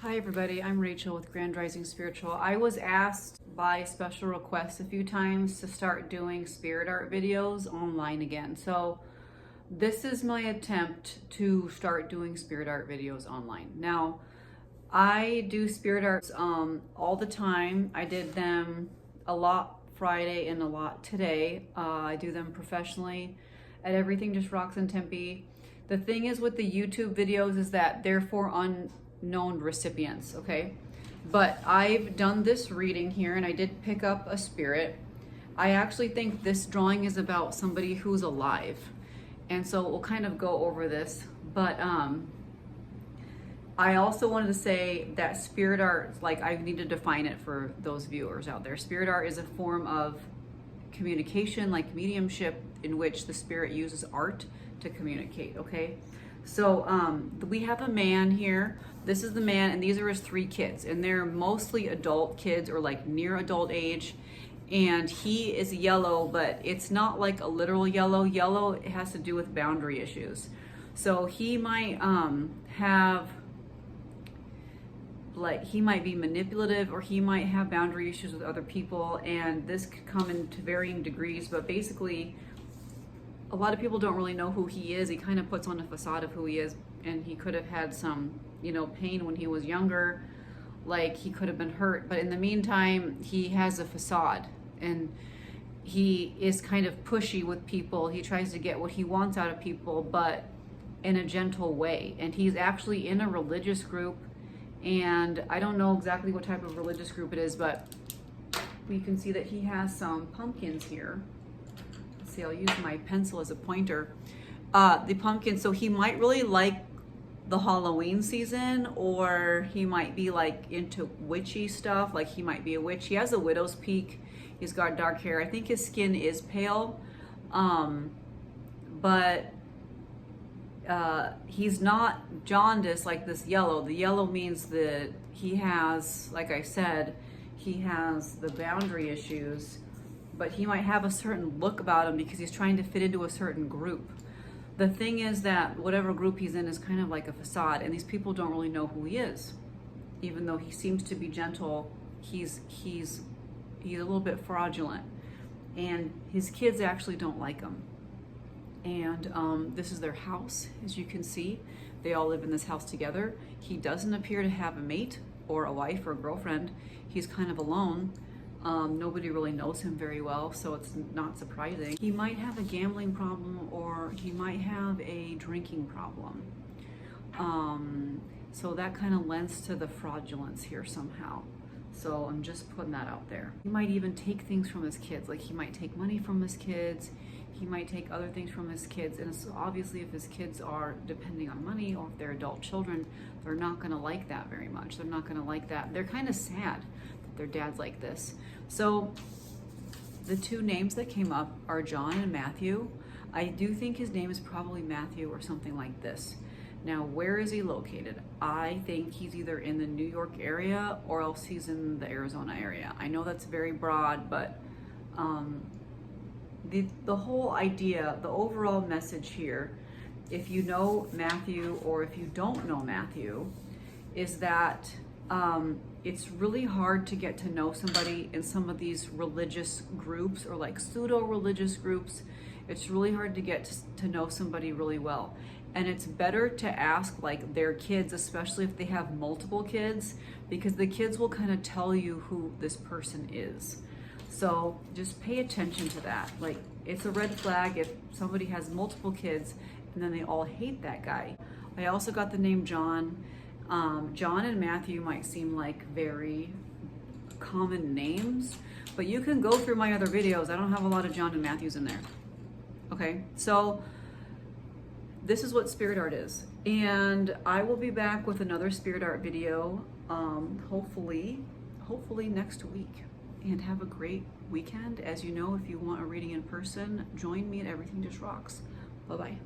Hi everybody, I'm Rachel with Grand Rising Spiritual. I was asked by special request a few times to start doing spirit art videos online again. So this is my attempt to start doing spirit art videos online. Now, I do spirit arts all the time. I did them a lot Friday and a lot today. I do them professionally at Everything Just Rocks in Tempe. The thing is with the YouTube videos is that they're for unknown recipients, okay? But I've done this reading here and I did pick up a spirit. I actually think this drawing is about somebody who's alive. And so we'll kind of go over this. But I also wanted to say that spirit art, like I need to define it for those viewers out there. Spirit art is a form of communication, like mediumship, in which the spirit uses art to communicate, okay? So we have a man here. This is the man, and these are his 3 kids, and they're mostly adult kids or like near adult age. And he is yellow, but it's not like a literal yellow. Yellow, it has to do with boundary issues. So he might he might be manipulative, or he might have boundary issues with other people, and this could come into varying degrees, but basically a lot of people don't really know who he is. He kind of puts on a facade of who he is, and he could have had some, pain when he was younger, like he could have been hurt, but in the meantime, he has a facade, and he is kind of pushy with people. He tries to get what he wants out of people, but in a gentle way, and he's actually in a religious group, and I don't know exactly what type of religious group it is, but we can see that he has some pumpkins here. Let's see, I'll use my pencil as a pointer. The pumpkin, so he might really like the Halloween season, or he might be like into witchy stuff, like he might be a witch. He has a widow's peak. He's got dark hair. I think his skin is pale, but he's not jaundiced like this yellow. The yellow means that he has, like I said, he has the boundary issues, but he might have a certain look about him because he's trying to fit into a certain group. The thing is that whatever group he's in is kind of like a facade, and these people don't really know who he is. Even though he seems to be gentle, he's a little bit fraudulent, and his kids actually don't like him. And this is their house, as you can see. They all live in this house together. He doesn't appear to have a mate or a wife or a girlfriend. He's kind of alone. Nobody really knows him very well, so it's not surprising. He might have a gambling problem, or he might have a drinking problem. So that kind of lends to the fraudulence here somehow. So I'm just putting that out there. He might even take things from his kids, like he might take money from his kids. He might take other things from his kids, and so obviously if his kids are depending on money, or if they're adult children, they're not going to like that very much. They're not going to like that. They're kind of sad that their dad's like this. So the 2 names that came up are John and Matthew. I do think his name is probably Matthew or something like this. Now, where is he located? I think he's either in the New York area or else he's in the Arizona area. I know that's very broad, but the whole idea, the overall message here, if you know Matthew or if you don't know Matthew, is that it's really hard to get to know somebody in some of these religious groups, or like pseudo-religious groups. It's really hard to get to know somebody really well. And it's better to ask like their kids, especially if they have multiple kids, because the kids will kind of tell you who this person is. So just pay attention to that. Like, it's a red flag if somebody has multiple kids and then they all hate that guy. I also got the name John. John and Matthew might seem like very common names, but you can go through my other videos. I don't have a lot of John and Matthews in there. Okay, so this is what spirit art is. And I will be back with another spirit art video, hopefully next week. And have a great weekend. As you know, if you want a reading in person, join me at Everything Just Rocks. Bye-bye.